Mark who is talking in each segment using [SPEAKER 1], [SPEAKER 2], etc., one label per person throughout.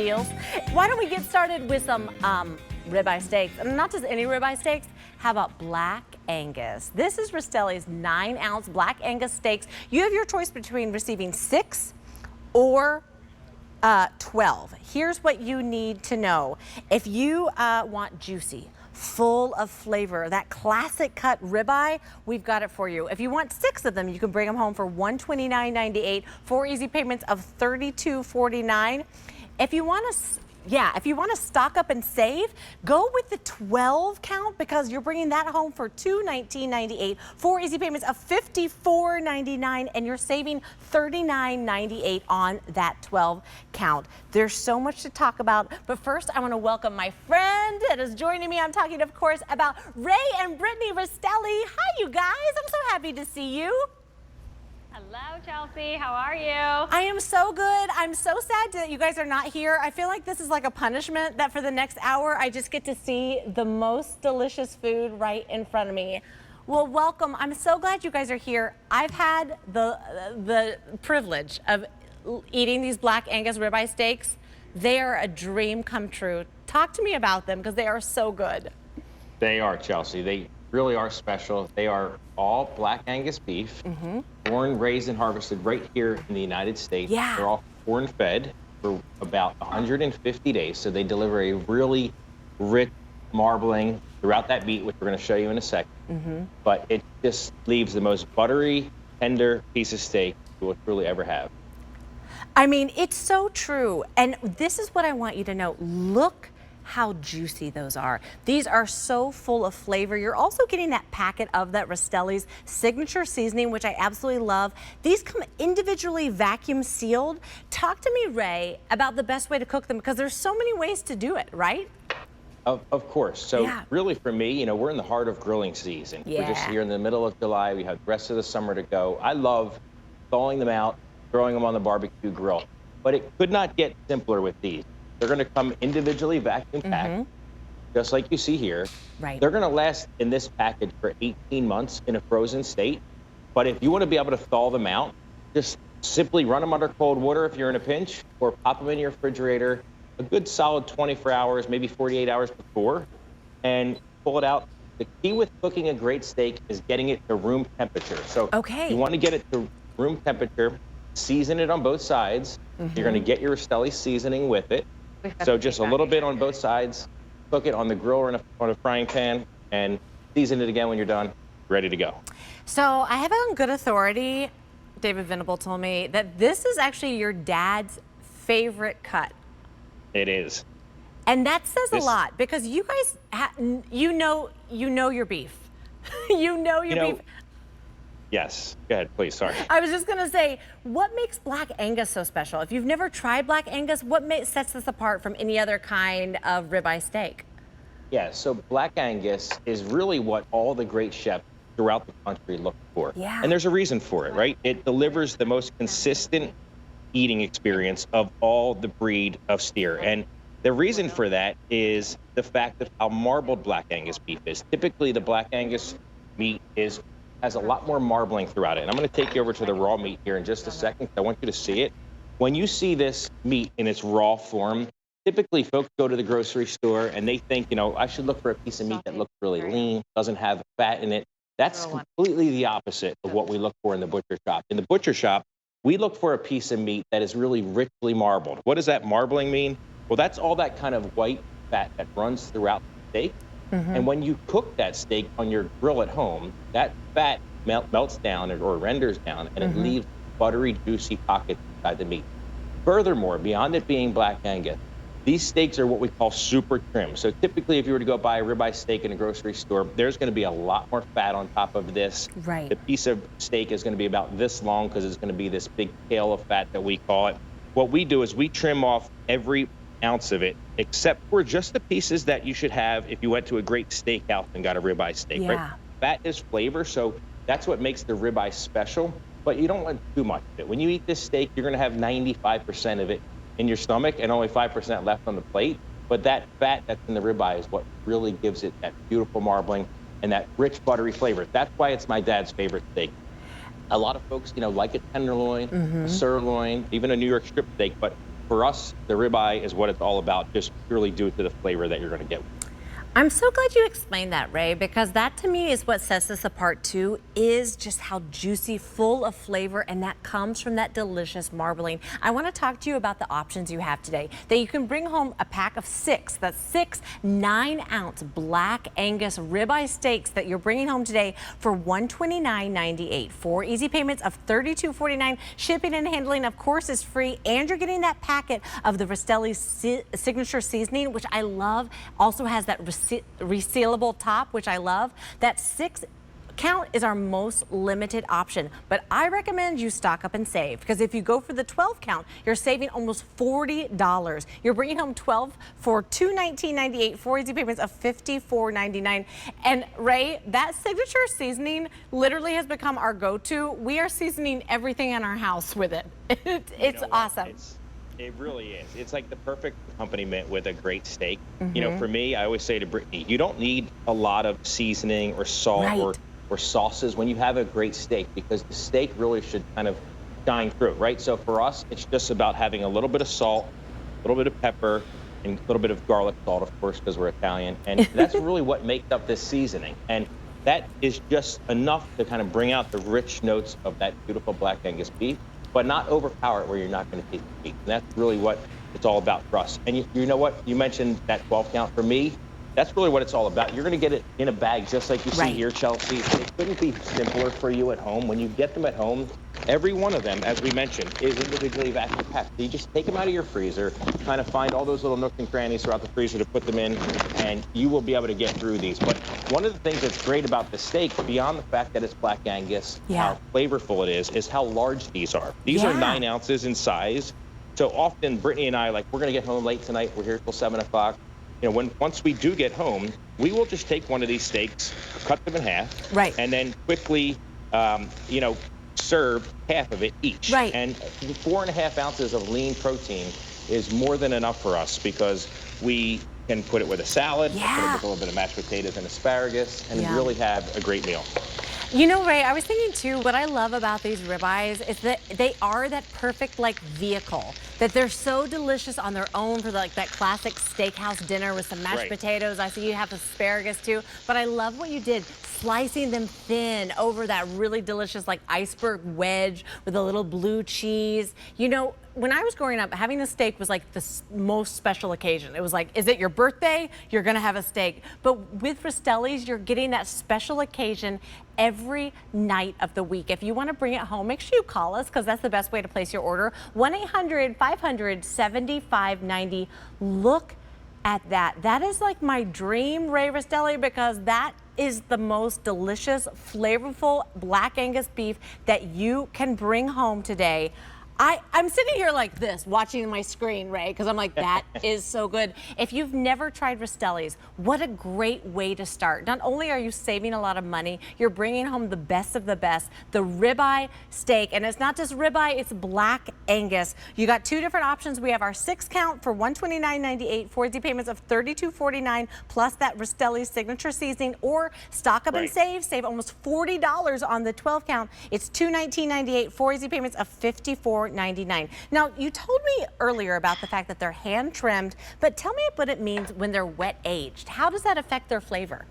[SPEAKER 1] deals. Why don't we get started with some ribeye steaks? And not just any ribeye steaks. How about Black Angus? This is Rastelli's 9-ounce Black Angus steaks. You have your choice between receiving 6 or 12. Here's what you need to know. If you want juicy, full of flavor, that classic cut ribeye, we've got it for you. If you want 6 of them, you can bring them home for $129.98, 4 easy payments of $32.49. If you want to stock up and save, go with the 12 count because you're bringing that home for $219.98, 4 easy payments of $54.99, and you're saving $39.98 on that 12 count. There's so much to talk about, but first I want to welcome my friend that is joining me. I'm talking, of course, about Ray and Brittany Rastelli. Hi, you guys. I'm so happy to see you.
[SPEAKER 2] Hello, Chelsea. How are you?
[SPEAKER 1] I am so good. I'm so sad that you guys are not here. I feel like this is like a punishment that for the next hour, I just get to see the most delicious food right in front of me. Well, welcome. I'm so glad you guys are here. I've had the privilege of eating these Black Angus ribeye steaks. They are a dream come true. Talk to me about them because they are so good.
[SPEAKER 3] They are, Chelsea. They really are special. They are all Black Angus beef, born, raised, and harvested right here in the United States.
[SPEAKER 1] Yeah.
[SPEAKER 3] They're all corn-fed for about 150 days, so they deliver a really rich marbling throughout that meat, which we're going to show you in a second. But it just leaves the most buttery, tender piece of steak you will truly ever have.
[SPEAKER 1] I mean, it's so true. And this is what I want you to know. Look how juicy those are. These are so full of flavor. You're also getting that packet of that Rastelli's signature seasoning, which I absolutely love. These come individually vacuum sealed. Talk to me, Ray, about the best way to cook them because there's so many ways to do it, right?
[SPEAKER 3] Of course. So really for me, you know, we're in the heart of grilling season. We're just here in the middle of July. We have the rest of the summer to go. I love thawing them out, throwing them on the barbecue grill, but it could not get simpler with these. They're going to come individually vacuum packed, just like you see here.
[SPEAKER 1] Right.
[SPEAKER 3] They're going to last in this package for 18 months in a frozen state. But if you want to be able to thaw them out, just simply run them under cold water if you're in a pinch, or pop them in your refrigerator a good solid 24 hours, maybe 48 hours before, and pull it out. The key with cooking a great steak is getting it to room temperature. So you want to get it to room temperature, season it on both sides. You're going to get your Rastelli seasoning with it. So just a little bit on both sides, cook it on the grill or on a frying pan, and season it again when you're done, ready to go.
[SPEAKER 1] So I have it on good authority, David Venable told me, that this is actually your dad's favorite cut.
[SPEAKER 3] It is.
[SPEAKER 1] And that says a lot because you guys, you know your beef. you know your beef.
[SPEAKER 3] Yes. Go ahead, please. Sorry.
[SPEAKER 1] I was just going to say, what makes Black Angus so special? If you've never tried Black Angus, what sets this apart from any other kind of ribeye steak?
[SPEAKER 3] Yeah, so Black Angus is really what all the great chefs throughout the country look for.
[SPEAKER 1] Yeah.
[SPEAKER 3] And there's a reason for it, right? It delivers the most consistent eating experience of all the breed of steer. And the reason for that is the fact of how marbled Black Angus beef is. Typically, the Black Angus meat has a lot more marbling throughout it. And I'm going to take you over to the raw meat here in just a second. I want you to see it. When you see this meat in its raw form, typically folks go to the grocery store and they think, you know, I should look for a piece of meat that looks really lean, doesn't have fat in it. That's completely the opposite of what we look for in the butcher shop. In the butcher shop, we look for a piece of meat that is really richly marbled. What does that marbling mean? Well, that's all that kind of white fat that runs throughout the steak. And when you cook that steak on your grill at home, that fat melts down or renders down, and it leaves buttery, juicy pockets inside the meat. Furthermore, beyond it being Black Angus, these steaks are what we call super trim. So typically, if you were to go buy a ribeye steak in a grocery store, there's going to be a lot more fat on top of this.
[SPEAKER 1] Right.
[SPEAKER 3] The piece of steak is going to be about this long because it's going to be this big tail of fat that we call it. What we do is we trim off every ounce of it, except for just the pieces that you should have if you went to a great steakhouse and got a ribeye steak, right? Fat is flavor, so that's what makes the ribeye special, but you don't want too much of it. When you eat this steak, you're gonna have 95% of it in your stomach and only 5% left on the plate, but that fat that's in the ribeye is what really gives it that beautiful marbling and that rich buttery flavor. That's why it's my dad's favorite steak. A lot of folks, you know, like a tenderloin, a sirloin, even a New York strip steak, but for us, the ribeye is what it's all about, just purely due to the flavor that you're going to get.
[SPEAKER 1] I'm so glad you explained that, Ray, because that to me is what sets this apart too, is just how juicy, full of flavor, and that comes from that delicious marbling. I want to talk to you about the options you have today, that you can bring home a pack of 6, that's 6 9-ounce Black Angus ribeye steaks that you're bringing home today for $129.98. 4 easy payments of $32.49. Shipping and handling, of course, is free, and you're getting that packet of the Rastelli signature seasoning, which I love. Also has that resealable top, which I love. That 6 count is our most limited option, but I recommend you stock up and save, because if you go for the 12 count, you're saving almost $40. You're bringing home 12 for $219.98, 4 easy payments of $54.99. And Ray, that signature seasoning literally has become our go-to. We are seasoning everything in our house with it. It's awesome.
[SPEAKER 3] It really is. It's like the perfect accompaniment with a great steak. You know, for me, I always say to Brittany, you don't need a lot of seasoning or salt or sauces when you have a great steak, because the steak really should kind of shine through, right? So for us, it's just about having a little bit of salt, a little bit of pepper, and a little bit of garlic salt, of course, because we're Italian. And that's really what makes up this seasoning. And that is just enough to kind of bring out the rich notes of that beautiful Black Angus beef, but not overpower it where you're not going to taste the meat. And that's really what it's all about for us. And you know what? You mentioned that 12 count. For me, that's really what it's all about. You're going to get it in a bag just like you see here, Chelsea. It couldn't be simpler for you at home. When you get them at home, every one of them, as we mentioned, is individually vacuum packed. So you just take them out of your freezer, kind of find all those little nooks and crannies throughout the freezer to put them in, and you will be able to get through these. But one of the things that's great about the steak, beyond the fact that it's Black Angus, how flavorful it is how large these are. These are 9 ounces in size. So often Brittany and I, like, we're going to get home late tonight. We're here till 7 o'clock. You know, once we do get home, we will just take one of these steaks, cut them in half, and then quickly, you know, serve half of it each. And 4.5 ounces of lean protein is more than enough for us, because we can put it with a salad, put it with a little bit of mashed potatoes and asparagus, and really have a great meal.
[SPEAKER 1] You know, Ray, I was thinking too, what I love about these ribeyes is that they are that perfect like vehicle, that they're so delicious on their own for like that classic steakhouse dinner with some mashed potatoes. I see you have asparagus too, but I love what you did, slicing them thin over that really delicious like iceberg wedge with a little blue cheese. You know, when I was growing up, having a steak was like the most special occasion. It was like, is it your birthday? You're gonna have a steak. But with Rastelli's, you're getting that special occasion every night of the week. If you wanna bring it home, make sure you call us, because that's the best way to place your order. 1-800-500-7590. Look at that. That is like my dream, Ray Rastelli, because that is the most delicious, flavorful Black Angus beef that you can bring home today. I'm sitting here like this, watching my screen, Ray, because I'm like, that is so good. If you've never tried Rastelli's, what a great way to start. Not only are you saving a lot of money, you're bringing home the best of the best, the ribeye steak. And it's not just ribeye, it's Black Angus. You got 2 different options. We have our 6 count for $129.98, 4 easy payments of $32.49, plus that Rastelli's signature seasoning, or stock up and save almost $40 on the 12 count. It's $219.98, 4 easy payments of $54.99. Now, you told me earlier about the fact that they're hand trimmed, but tell me what it means when they're wet aged. How does that affect their flavor?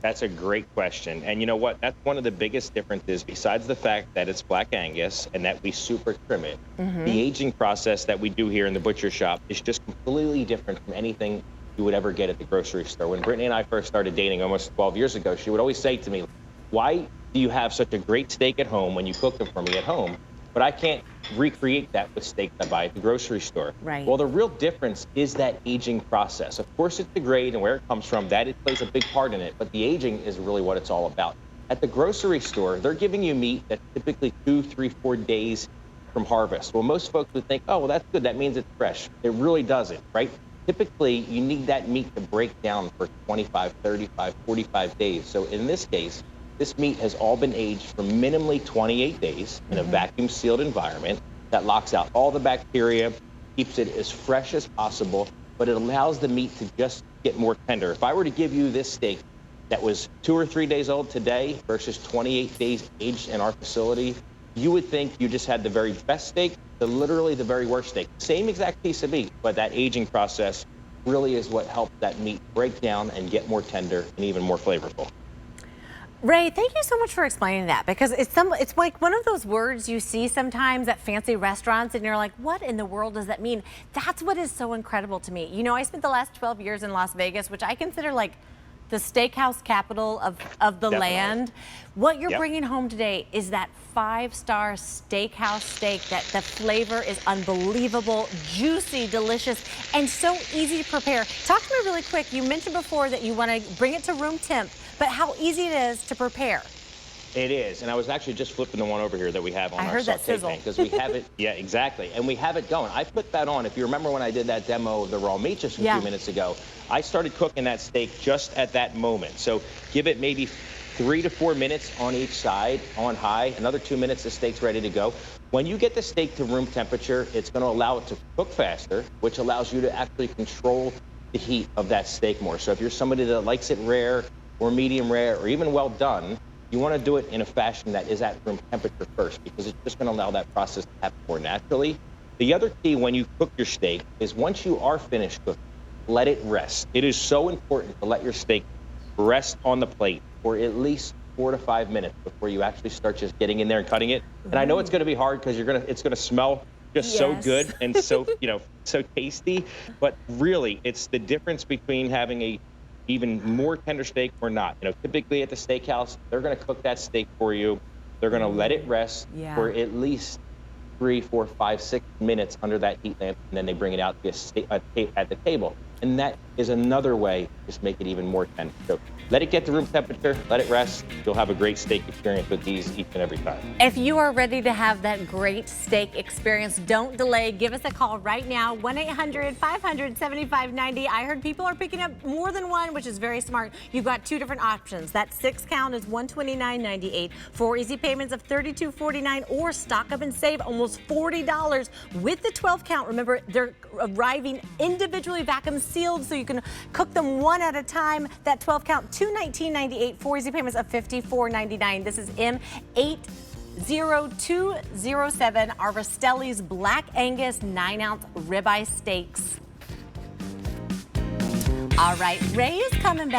[SPEAKER 3] That's a great question. And you know what? That's one of the biggest differences, besides the fact that it's Black Angus and that we super trim it. The aging process that we do here in the butcher shop is just completely different from anything you would ever get at the grocery store. When Brittany and I first started dating almost 12 years ago, she would always say to me, why do you have such a great steak at home when you cook them for me at home, but I can't recreate that with steak I buy at the grocery store? Well, the real difference is that aging process. Of course, it's the grade and where it comes from. That it plays a big part in it, but the aging is really what it's all about. At the grocery store, they're giving you meat that's typically 2, 3, 4 days from harvest. Well, most folks would think, oh, well, that's good. That means it's fresh. It really doesn't, right? Typically, you need that meat to break down for 25, 35, 45 days. So in this case, this meat has all been aged for minimally 28 days in a vacuum sealed environment that locks out all the bacteria, keeps it as fresh as possible, but it allows the meat to just get more tender. If I were to give you this steak that was 2 or 3 days old today versus 28 days aged in our facility, you would think you just had the very best steak to literally the very worst steak. Same exact piece of meat, but that aging process really is what helped that meat break down and get more tender and even more flavorful.
[SPEAKER 1] Ray, thank you so much for explaining that, because it's like one of those words you see sometimes at fancy restaurants and you're like, what in the world does that mean? That's what is so incredible to me. You know, I spent the last 12 years in Las Vegas, which I consider like the steakhouse capital of the
[SPEAKER 3] Definitely.
[SPEAKER 1] land. What you're
[SPEAKER 3] Yep.
[SPEAKER 1] bringing home today is that 5-star steakhouse steak that the flavor is unbelievable, juicy, delicious, and so easy to prepare. Talk to me really quick. You mentioned before that you want to bring it to room temp, but how easy it is to prepare.
[SPEAKER 3] It is, and I was actually just flipping the one over here that we have on
[SPEAKER 1] I
[SPEAKER 3] our
[SPEAKER 1] heard that
[SPEAKER 3] saute
[SPEAKER 1] sizzle.
[SPEAKER 3] pan, because we have it, yeah, exactly, and we have it going. I put that on. If you remember when I did that demo of the raw meat just a
[SPEAKER 1] Yeah.
[SPEAKER 3] few minutes ago, I started cooking that steak just at that moment. So give it maybe 3 to 4 minutes on each side on high, another 2 minutes, the steak's ready to go. When you get the steak to room temperature, it's going to allow it to cook faster, which allows you to actually control the heat of that steak more. So if you're somebody that likes it rare or medium rare or even well done, you want to do it in a fashion that is at room temperature first, because it's just going to allow that process to happen more naturally. The other key when you cook your steak is once you are finished cooking, let it rest. It is so important to let your steak rest on the plate for at least 4 to 5 minutes before you actually start just getting in there and cutting it. And I know it's going to be hard because it's going to smell just so
[SPEAKER 1] Yes.
[SPEAKER 3] good and so, so tasty. But really, it's the difference between having a even more tender steak or not. Typically at the steakhouse, they're going to cook that steak for you. They're going to let it rest
[SPEAKER 1] Yeah.
[SPEAKER 3] for at least 3, 4, 5, 6 minutes under that heat lamp, and then they bring it out at the table. And that is another way to just make it even more tender. So let it get to room temperature, let it rest. You'll have a great steak experience with these each and every time.
[SPEAKER 1] If you are ready to have that great steak experience, don't delay. Give us a call right now, 1-800-500-7590. I heard people are picking up more than one, which is very smart. You've got 2 different options. That 6 count is $129.98. 4 easy payments of $32.49, or stock up and save almost $40 with the 12 count. Remember, they're arriving individually vacuum sealed, so you can cook them one at a time. That 12 count, $219.98. 4 easy payments of $54.99. This is M80207, our Rastelli's Black Angus 9-ounce ribeye steaks. All right, Ray is coming back.